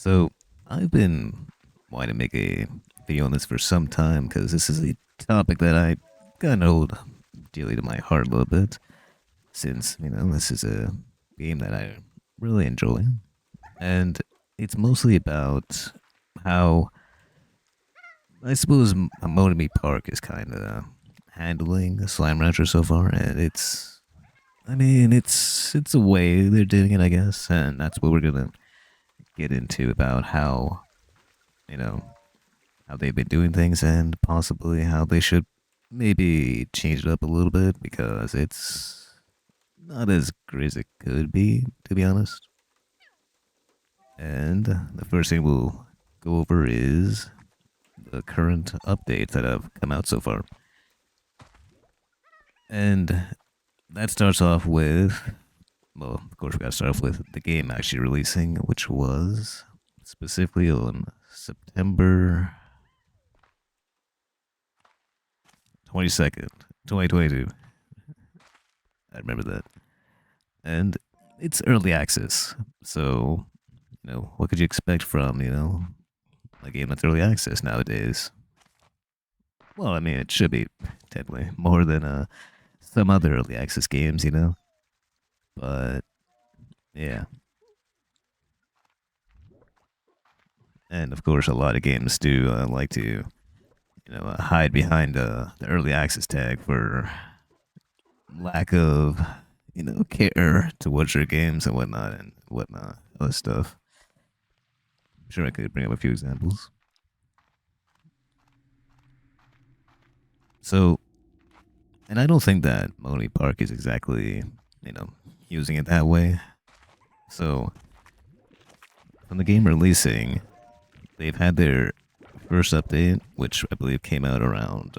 So I've been wanting to make a video on this for some time because this is a topic that I kind of hold dearly to my heart a little bit. Since this is a game that I really enjoy, and it's mostly about how I suppose Monomi Park is kind of handling the Slime Rancher so far, and it's a way they're doing it, I guess, and that's what we're gonna get into about how you know how they've been doing things and possibly how they should maybe change it up a little bit because it's not as great as it could be, to be honest. And the first thing we'll go over is the current updates that have come out so far. And that starts off with, well, of course, we gotta start off with the game actually releasing, which was specifically on September 22nd, 2022. I remember that. And it's early access. So, what could you expect from, a game that's early access nowadays? Well, I mean, it should be technically more than some other early access games. But yeah. And of course, a lot of games do like to, hide behind the early access tag for lack of, care towards your games and whatnot, other stuff. I'm sure I could bring up a few examples. So, and I don't think that Monomi Park is exactly, using it that way. So, from the game releasing, they've had their first update, which I believe came out around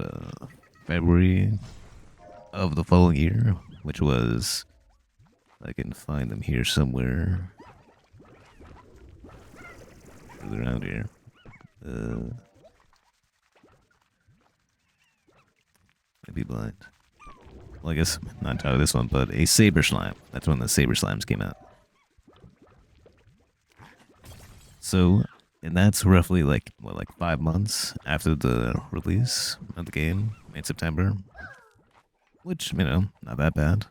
February of the following year, which was, I can find them here somewhere. Around here. I'd be blind. Well, I guess not entirely this one, but a Saber Slime. That's when the Saber Slimes came out. So, and that's roughly like 5 months after the release of the game in September, which not that bad.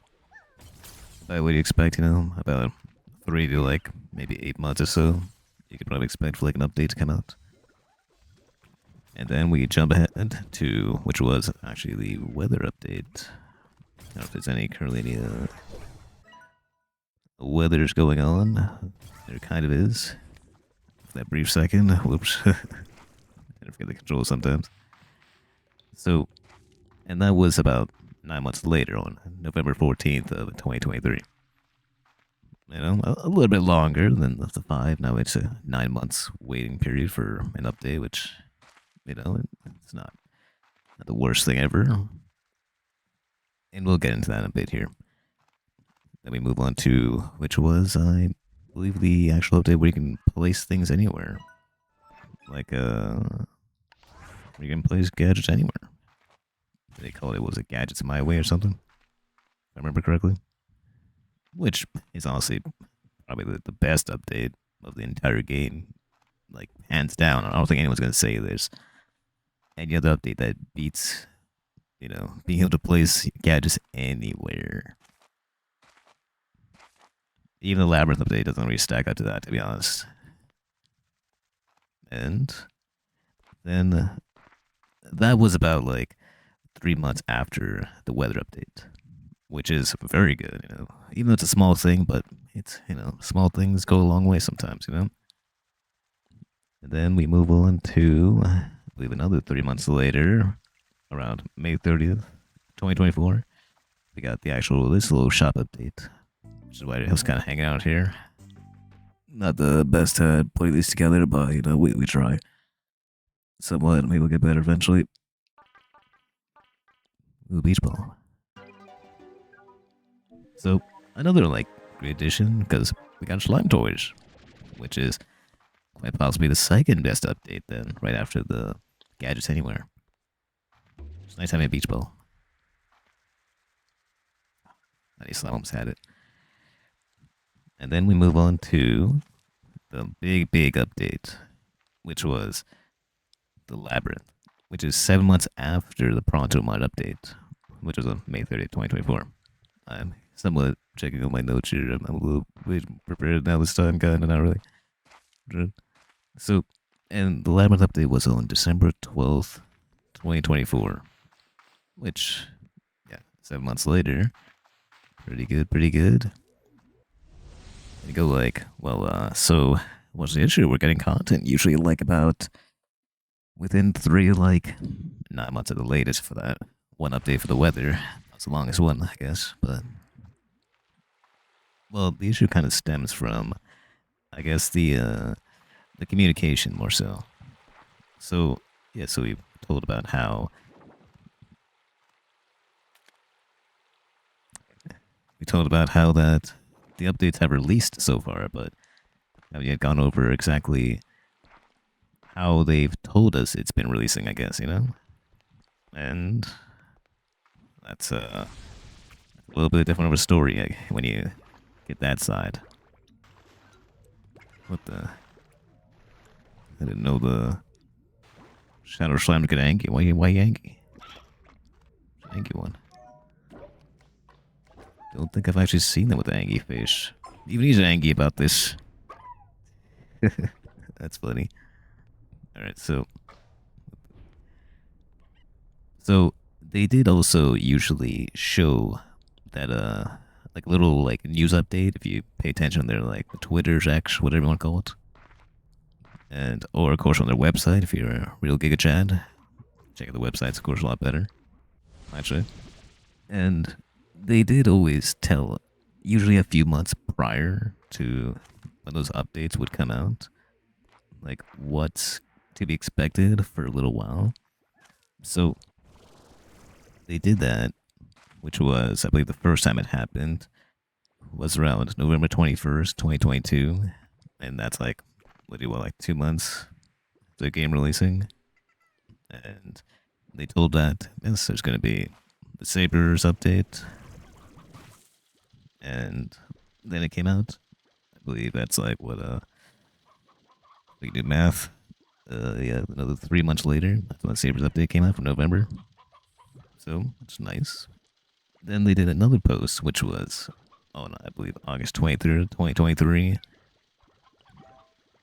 But what do you expect? About 3 to maybe 8 months or so. You could probably expect for an update to come out. And then we jump ahead to, which was actually the weather update. I don't know if there's currently any weathers going on. There kind of is. For that brief second. Whoops. I forget the controls sometimes. So, and that was about 9 months later on November 14th of 2023. A little bit longer than the 5. Now it's a 9 months waiting period for an update, which, it's not the worst thing ever. And we'll get into that in a bit here. Then we move on to, which was, I believe, the actual update where you can place things anywhere. Like, where you can place gadgets anywhere. They call it, was it Gadgets My Way or something? If I remember correctly. Which is honestly probably the best update of the entire game. Like, hands down. I don't think anyone's going to say there's any other update that beats, being able to place gadgets anywhere. Even the Labyrinth update doesn't really stack up to that, to be honest. And then that was about 3 months after the weather update, which is very good, Even though it's a small thing, but it's, small things go a long way sometimes. And then we move on to, I believe, another 3 months later, around May 30th, 2024. We got the actual, this little shop update, which is why I was kind of hanging out here. Not the best at putting these together, but, we try. Somewhat, maybe we'll get better eventually. Ooh, beach ball. So, another, great addition, because we got slime toys, which is quite possibly the second best update then, right after the Gadgets Anywhere. It's nice having a beach ball. Nice, I almost had it. And then we move on to the big update, which was the Labyrinth, which is 7 months after the Pronto Mod update, which was on May 30th, 2024. I'm somewhat checking on my notes here. I'm a little bit prepared now this time, kind of not really. So, and the Labyrinth update was on December 12th, 2024, which, yeah, 7 months later, pretty good, pretty good. You go like, well, so what's the issue? We're getting content usually like about within 9 months at the latest for that one update for the weather. That's the longest one, I guess. But well, the issue kind of stems from, I guess, the communication more so. So yeah, so we told about how that the updates have released so far, but have yet gone over exactly how they've told us it's been releasing, I guess, And that's a little bit different of a story when you get that side. What the? I didn't know the Shadow Slam could Anki. Why Yankee? Anki one. Don't think I've actually seen them with the Angie fish. Even he's angry about this. That's funny. Alright, so they did also usually show that like little like news update if you pay attention on their like Twitter's X, whatever you want to call it. And or of course on their website if you're a real Giga Chad. Check out the websites, of course, a lot better. Actually. And they did always tell usually a few months prior to when those updates would come out, like what's to be expected for a little while. So they did that, which was, I believe, the first time it happened was around November 21st, 2022. And that's like, literally, like 2 months to the game releasing. And they told that, yes, there's going to be the Sabres update. And then it came out. I believe that's like what, we do math. Yeah, another 3 months later, that's when the Sabres update came out from November. So it's nice. Then they did another post, which was on, I believe, August 23rd, 2023,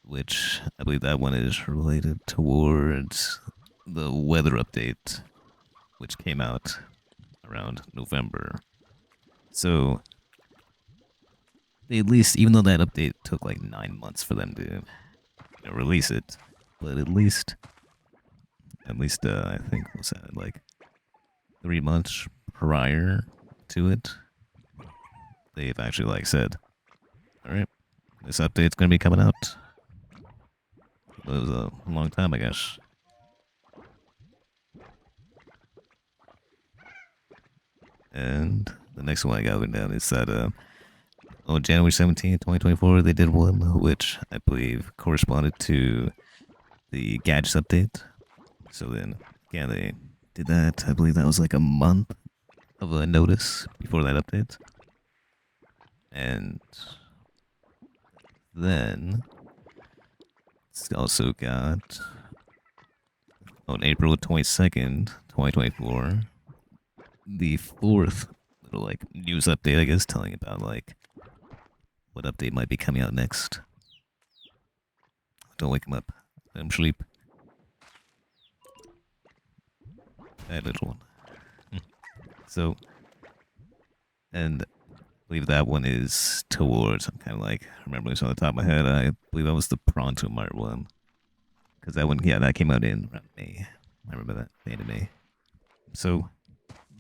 which I believe that one is related towards the weather update, which came out around November. So they at least, even though that update took like 9 months for them to release it, but at least, I think, what's that, like 3 months prior to it, they've actually like said, all right, this update's gonna be coming out. It was a long time, I guess. And the next one I got down is that on January 17th, 2024, they did one which I believe corresponded to the gadgets update. So then, yeah, they did that. I believe that was like a month of a notice before that update. And then it's also got on April 22nd, 2024, the fourth little like news update, I guess, telling about like what update might be coming out next. Don't wake him up. Let him sleep. That little one. So, and I believe that one is towards, I'm kind of like, remember this on the top of my head, I believe that was the Pronto Mart one. Because that one, yeah, that came out in around May. I remember that, the end of May. So,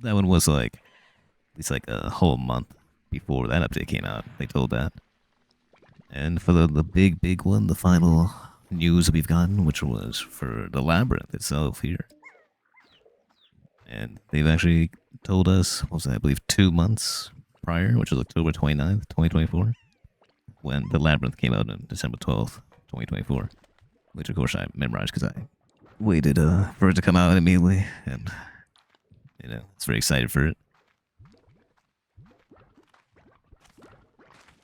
that one was like, it's like a whole month before that update came out. They told that. And for the big one, the final news we've gotten, which was for the Labyrinth itself here. And they've actually told us, what was that, I believe 2 months prior, which was October 29th, 2024, when the Labyrinth came out on December 12th, 2024, which of course I memorized because I waited for it to come out immediately, and, it's very excited for it.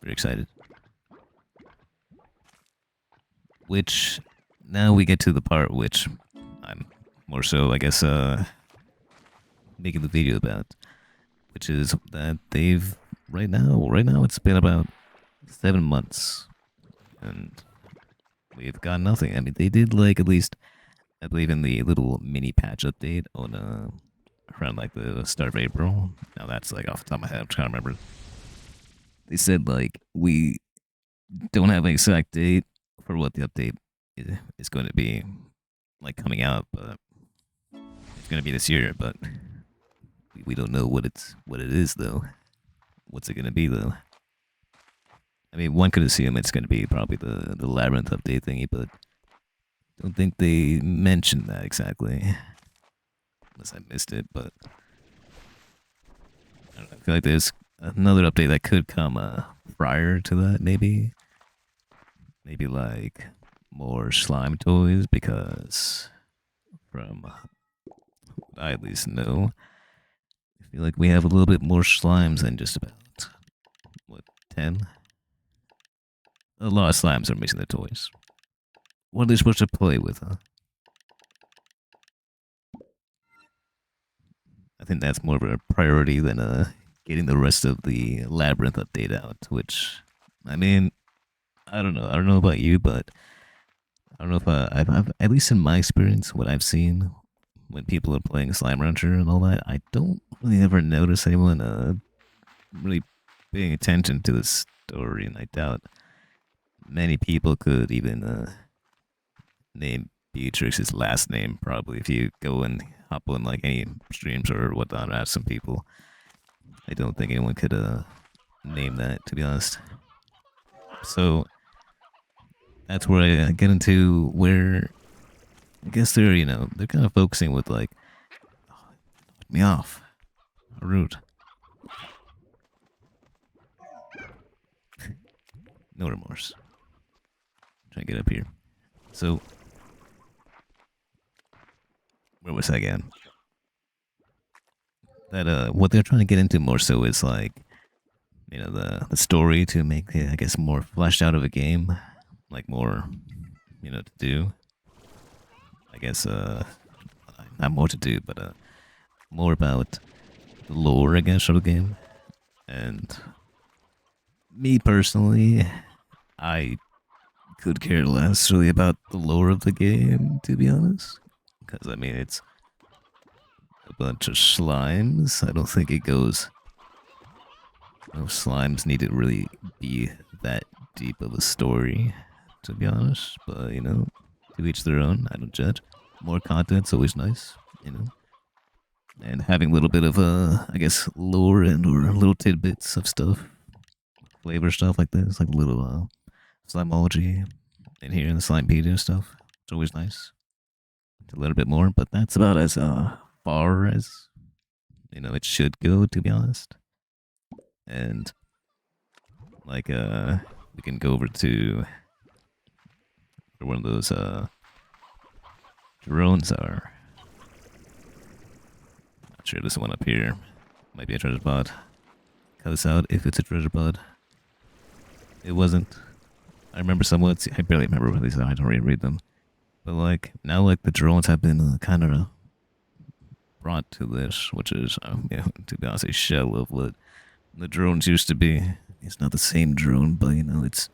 Very excited. which now we get to the part which I'm more so, I guess, making the video about, which is that they've right now it's been about 7 months, and we've got nothing. I mean, they did like at least I believe in the little mini patch update on around like the start of April. Now that's like off the top of my head, I'm trying to remember. They said like we don't have an exact date for what the update is going to be like coming out, but it's going to be this year. But we don't know what it is though. What's it going to be though? I mean, one could assume it's going to be probably the labyrinth update thingy, but don't think they mentioned that exactly, unless I missed it. But I don't know, I feel like there's another update that could come prior to that, maybe like more slime toys, because from what I at least know, I feel like we have a little bit more slimes than just about what 10. A lot of slimes are missing the toys. What are they supposed to play with, huh? I think that's more of a priority than getting the rest of the labyrinth update out. Which, I mean, I don't know. I don't know about you, but I don't know if I've at least in my experience, what I've seen when people are playing Slime Rancher and all that, I don't really ever notice anyone really paying attention to the story, and I doubt many people could even name Beatrix's last name. Probably, if you go and hop on like any streams or whatnot, and ask some people, I don't think anyone could name that, to be honest. So that's where I get into where I guess they're kind of focusing with like, oh, let me off, rude. No remorse. Try to get up here. So where was I again? That what they're trying to get into more so is like, the story to make it, I guess, more fleshed out of a game, like more, to do. I guess not more to do, but more about the lore, I guess, of the game. And me personally, I could care less really about the lore of the game, to be honest. Because, I mean, it's a bunch of slimes. I don't think it goes. No slimes need to really be that deep of a story, to be honest. But, to each their own. I don't judge. More content's always nice, And having a little bit of, I guess, lore and or little tidbits of stuff, flavor stuff like this, like a little slimeology in here in the Slimepedia stuff. It's always nice to learn a bit more, but that's about as far as it should go, to be honest. And like we can go over to where one of those drones are. Not sure this one up here might be a treasure pod. Cut this out if it's a treasure pod. It wasn't. I remember somewhat. I barely remember what these are. I don't really read them. But like now, like the drones have been kind of brought to this, which is, to be honest, a shell of what the drones used to be. It's not the same drone, but it's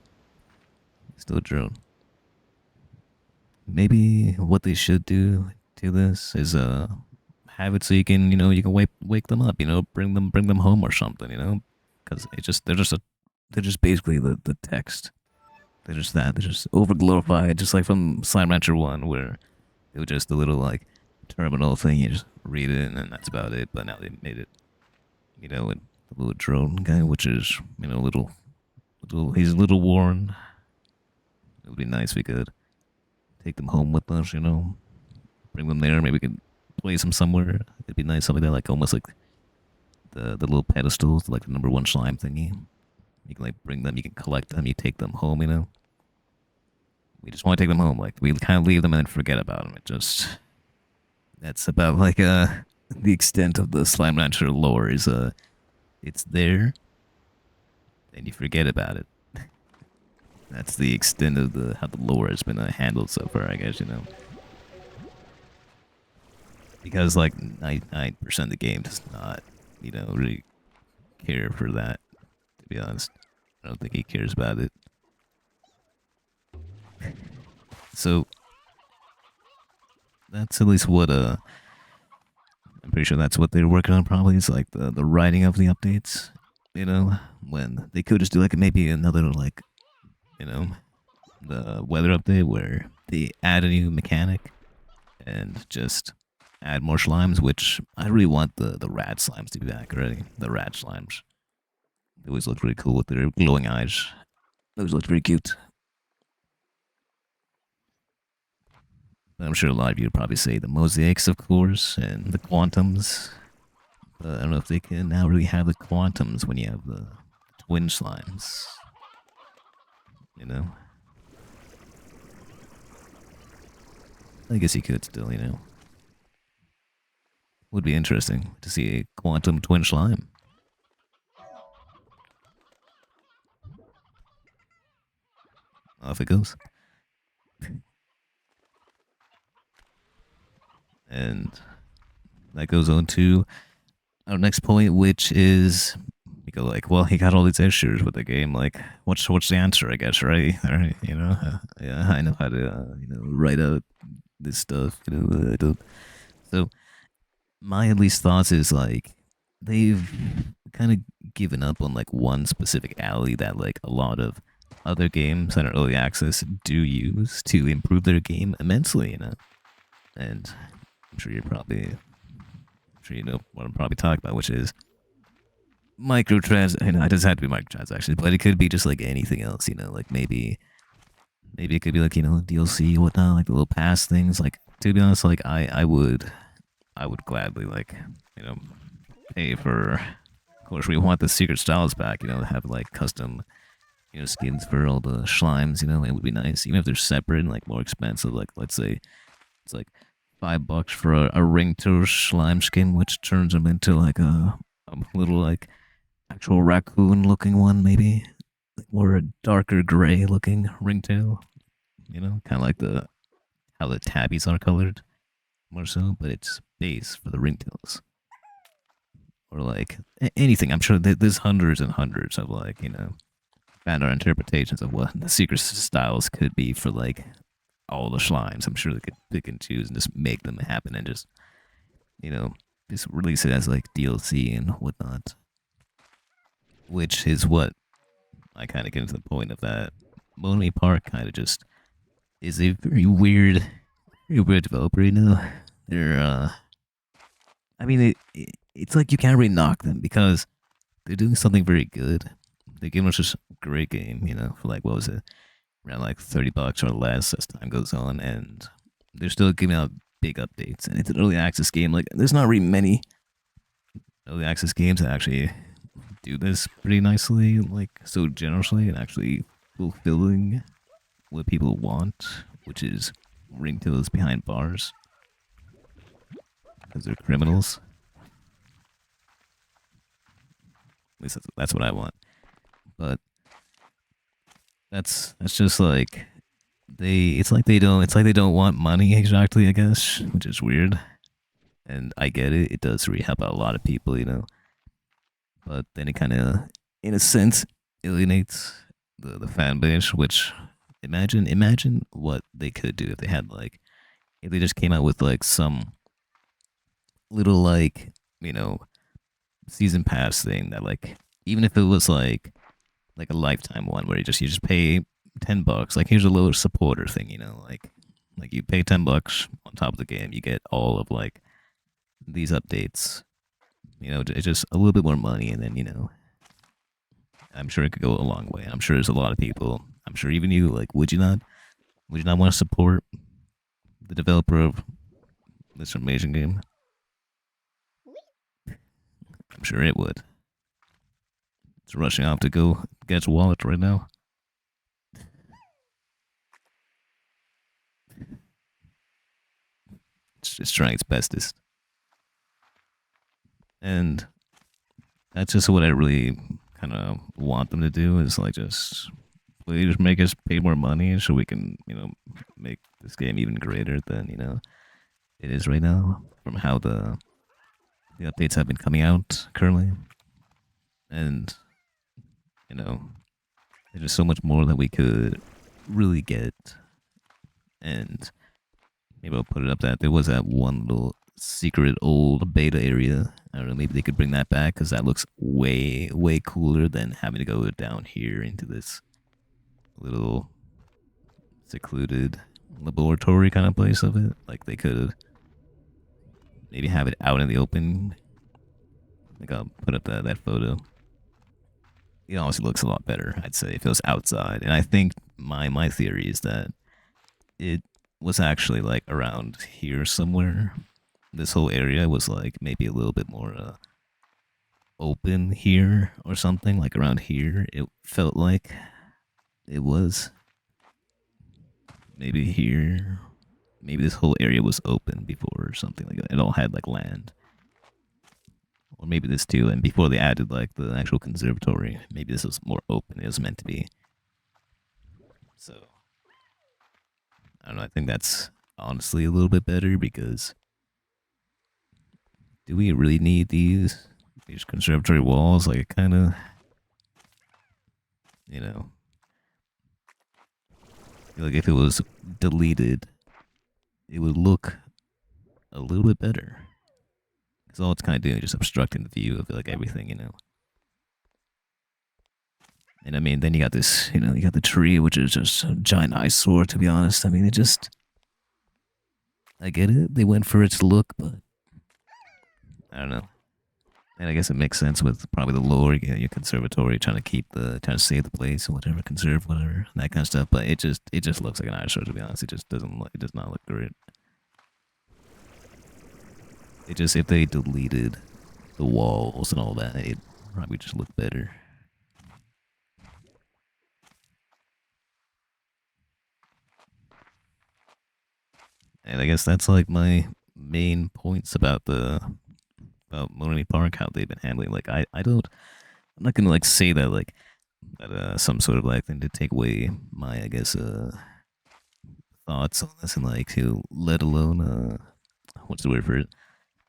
still a drone. Maybe what they should do to this is have it so you can you can wake them up, bring them home or something, because they're just basically the text. They're just that. They're just over glorified, just like from Slime Rancher 1, where it was just the little like terminal thing. You just read it and that's about it. But now they made it, with the little drone guy, which is he's a little worn. It would be nice if we could take them home with us, bring them there. Maybe we could place them somewhere. It'd be nice, something like that, like almost like the little pedestals, like the number one slime thingy. You can like bring them, you can collect them, you take them home, We just want to take them home. Like we kind of leave them and then forget about them. That's about like the extent of the Slime Rancher lore is it's there and you forget about it. that's the extent of the how the lore has been handled so far, I guess, because like 99% of the game does not, really care for that. To be honest, I don't think he cares about it. So that's at least what I'm pretty sure that's what they're working on. Probably is like the writing of the updates. When they could just do like maybe another like you know the weather update where they add a new mechanic and just add more slimes, which I really want the rat slimes to be back already. The rat slimes. They always look really cool with their glowing eyes. Those look pretty cute. But I'm sure a lot of you would probably say the mosaics, of course, and the quantums. But I don't know if they can now really have the quantums when you have the twin slimes. You know? I guess you could still. Would be interesting to see a quantum twin slime. Off it goes. And that goes on to our next point, which is we go like, well, he got all these issues with the game. Like, what's the answer? I guess, right? All right, yeah, I know how to, write out this stuff. I don't. So my at least thoughts is like they've kind of given up on like one specific alley that like a lot of other games that are early access do use to improve their game immensely. And I'm sure you know what I'm probably talking about, which is microtrans. It doesn't have to be microtransactions, but it could be just like anything else. Like maybe it could be like DLC or whatnot, like the little pass things. Like to be honest, like I would gladly like pay for. Of course, we want the secret styles back. Have like custom skins for all the slimes. It would be nice, even if they're separate and like more expensive. Like let's say it's like $5 for a ring tour slime skin, which turns them into like a little like actual raccoon looking one, maybe like more a darker gray looking ringtail. Kind of like the how the tabbies are colored more so, but it's base for the ringtails. Or like anything. I'm sure there's hundreds and hundreds of like found our interpretations of what the secret styles could be for like all the slimes. I'm sure they could pick and choose and just make them happen and you know, just release it as like DLC and whatnot. Which is what I kind of get into the point of that. Monomi Park kind of just is a very weird developer. They're, I mean, it's like you can't really knock them because they're doing something very good. They're giving us a great game, for like, what was it? Around like $30 or less as time goes on, and they're still giving out big updates. And it's an early access game. Like, there's not really many early access games that actually do this pretty nicely, like so generously, and actually fulfilling what people want, which is ringtails behind bars because they're criminals. At least that's what I want. But that's just like it's like they don't want money exactly, I guess, which is weird. And I get it. It does really help out a lot of people. But then it kind of, in a sense, alienates the fan base. Which imagine what they could do if they had like if they just came out with like some little like season pass thing that like even if it was like a lifetime one where you just pay $10. Like here's a little supporter thing, like you pay $10 on top of the game, you get all of like these updates. It's just a little bit more money, and then I'm sure it could go a long way. I'm sure there's a lot of people. I'm sure even you, like, would you not want to support the developer of this amazing game? I'm sure it would. It's rushing off to go get its wallet right now. It's trying its bestest. And that's just what I really kind of want them to do is like just Please make us pay more money so we can, make this game even greater than, it is right now from how the updates have been coming out currently. And, you know, there's just so much more that we could really get. And maybe I'll put it up that there was that one little secret old beta area. I don't know, maybe they could bring that back because that looks way, way cooler than having to go down here into this little secluded laboratory kind of place of it. Like they could maybe have it out in the open. Like I'll put up that photo. It honestly looks a lot better, I'd say, if it was outside. And I think my theory is that it was actually like around here somewhere. This whole area was like maybe a little bit more open here or something. Like around here, it felt like it was. Maybe here, maybe this whole area was open before or something like that. It all had like land. Or maybe this too, and before they added like the actual conservatory, maybe this was more open. It was meant to be. So I don't know. I think that's honestly a little bit better because do we really need these conservatory walls? Like, it kind of, you know, like if it was deleted, it would look a little bit better. Because all it's kind of doing is just obstructing the view of like everything. And I mean, then you got this, you got the tree, which is just a giant eyesore, to be honest. I mean, I get it. They went for its look, but I don't know. And I guess it makes sense with probably the lore, your conservatory, trying to save the place or whatever, conserve whatever, that kind of stuff. But it just looks like an eyesore, to be honest. It just it does not look great. If they deleted the walls and all that, it probably just look better. And I guess that's like my main points about Monomi Park, how they've been handling. Like I'm not gonna like say that like that some sort of like thing to take away my thoughts on this and like to let alone what's the word for it,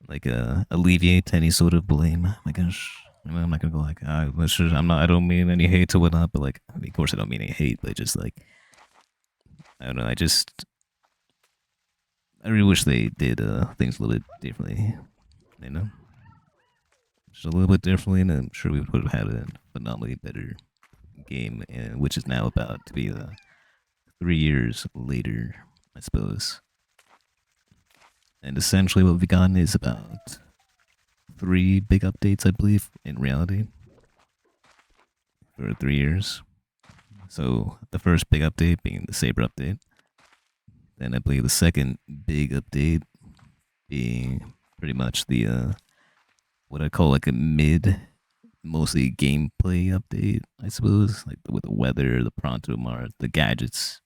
like alleviate any sort of blame. My gosh, I'm not gonna go like I don't mean any hate or whatnot, but like of course I don't mean any hate, but just like I don't know, I really wish they did things a little bit differently, you know, just a little bit differently, and I'm sure we would have had a phenomenally better game, which is now about to be 3 years later, I suppose. And essentially, what we've gotten is about 3 big updates, I believe, in reality, for 3 years. So the first big update being the Saber update. Then I believe the second big update being pretty much the what I call like a mid, mostly gameplay update, I suppose, like with the weather, the Pronto Mars, the gadgets,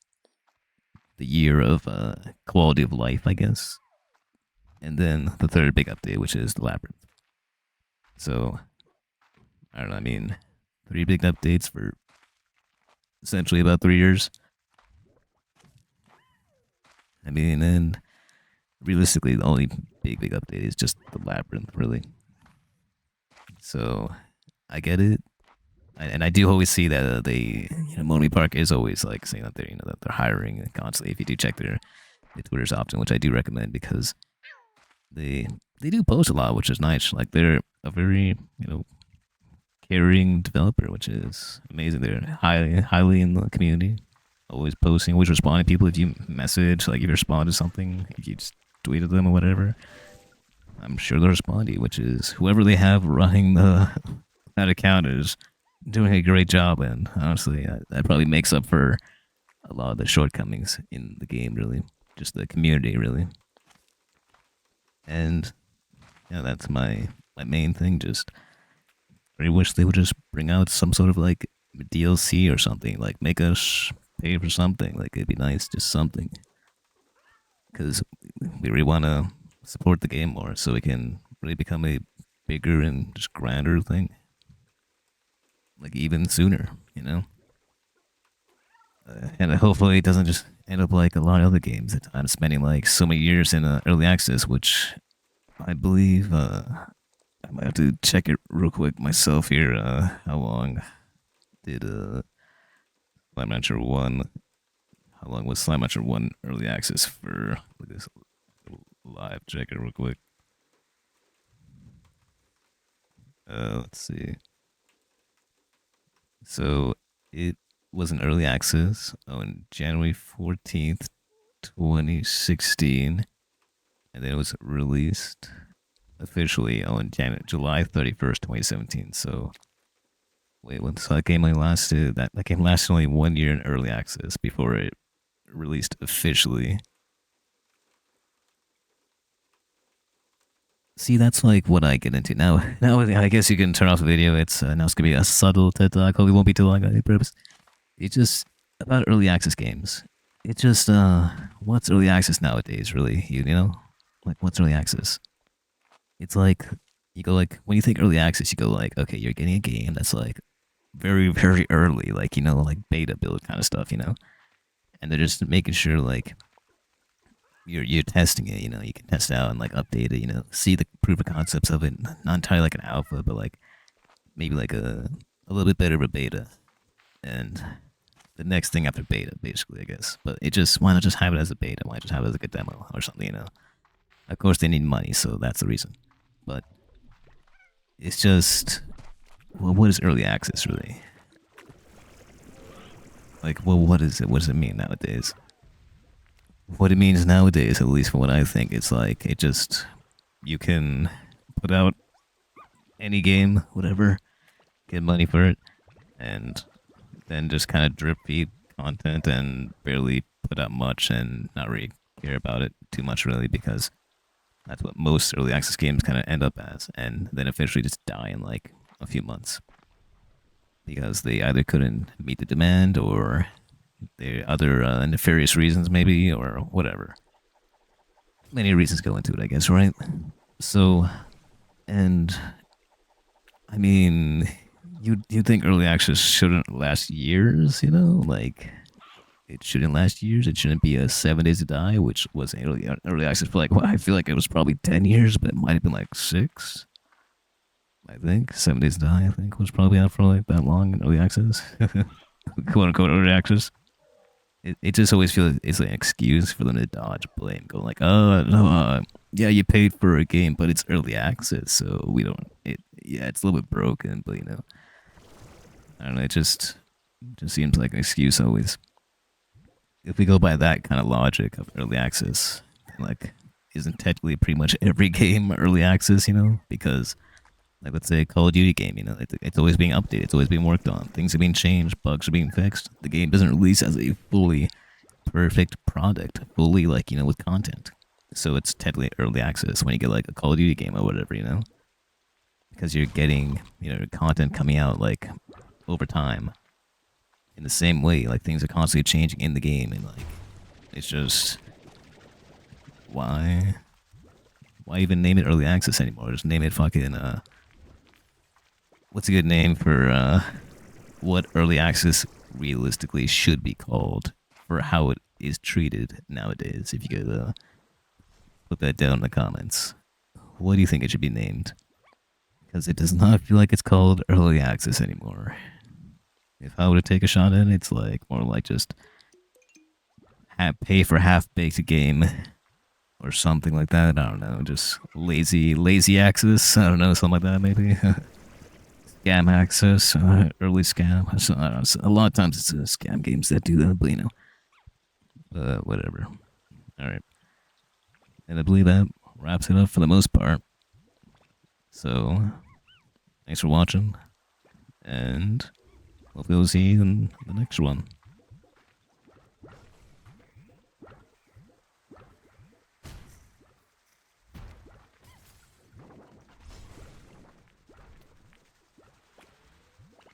the year of quality of life, I guess. And then the third big update, which is the labyrinth. So I don't know. I mean, 3 big updates for essentially about 3 years. I mean, and realistically, the only big update is just the labyrinth, really. So I get it, and I do always see that Monomi Park is always like saying that they're hiring constantly. If you do check their Twitters often, which I do recommend because they do post a lot, which is nice. Like they're a very caring developer, which is amazing. They're highly in the community, always posting, always responding to people. If you message, like if you respond to something, if you just tweet at them or whatever, I'm sure they'll respond to you. Which is whoever they have running that account is doing a great job, and honestly, that probably makes up for a lot of the shortcomings in the game. Really, just the community, really. And yeah, that's my main thing. Just I wish they would just bring out some sort of like DLC or something. Like make us pay for something. Like it'd be nice, just something, because we really want to support the game more, so it can really become a bigger and just grander thing. Like even sooner. And hopefully it doesn't just end up like a lot of other games that I'm spending like so many years in early access, which I believe I might have to check it real quick myself here. How long did Slime Rancher 1? How long was Slime Rancher 1 early access for? Look at this live check it real quick. Let's see. So it was in early access on January 14th, 2016, and then it was released officially on July 31st, 2017. So wait, when so that game only lasted that game lasted only 1 year in early access before it released officially. See, that's like what I get into now. Now I guess you can turn off the video. It's now it's gonna be a subtle TED talk. Hopefully, won't be too long. I promise. It's just about early access games. It's just what's early access nowadays, really? You know, like what's early access? It's like you go like when you think early access, you go like, okay, you're getting a game that's like very early, like like beta build kind of stuff, and they're just making sure like you're testing it, you can test out and like update it, see the proof of concepts of it, not entirely like an alpha, but like maybe like a little bit better of a beta, and the next thing after beta, basically, I guess. But it just why not just have it as a beta? Why not just have it as like a demo or something? Of course, they need money, so that's the reason. But it's just, well, what is early access really? Like, well, what is it? What does it mean nowadays? What it means nowadays, at least from what I think, it's like it just you can put out any game, whatever, get money for it, and then just kind of drip feed content and barely put out much and not really care about it too much, really, because that's what most early access games kind of end up as, and then officially just die in like a few months because they either couldn't meet the demand or there are other nefarious reasons, maybe, or whatever. Many reasons go into it, I guess, right? So, and I mean, you think early access shouldn't last years, like it shouldn't last years. It shouldn't be a 7 days to die, which was early access for like, well, I feel like it was probably 10 years, but it might have been like 6. I think 7 days to die. I think was probably out for like that long in early access, quote unquote early access. It just always feels it's like an excuse for them to dodge blame, go like, oh no, yeah, you paid for a game, but it's early access, so we don't. Yeah, it's a little bit broken, but I don't know. It just seems like an excuse always. If we go by that kind of logic of early access, like, isn't technically pretty much every game early access, because like let's say a Call of Duty game, it's always being updated, it's always being worked on, things are being changed, bugs are being fixed. The game doesn't release as a fully perfect product, fully like with content. So it's technically early access when you get like a Call of Duty game or whatever, because you're getting content coming out like over time. In the same way, like things are constantly changing in the game, and like it's just why even name it early access anymore? Just name it fucking what's a good name for what early access realistically should be called for how it is treated nowadays? If you could put that down in the comments, what do you think it should be named? Because it does not feel like it's called early access anymore. If I were to take a shot at it, it's like more like just pay for half-baked game or something like that. I don't know, just lazy access. I don't know, something like that maybe. Scam access, early scam. So, I don't know, a lot of times it's scam games that do that, but whatever. All right, and I believe that wraps it up for the most part. So, thanks for watching, and hopefully we'll see you in the next one.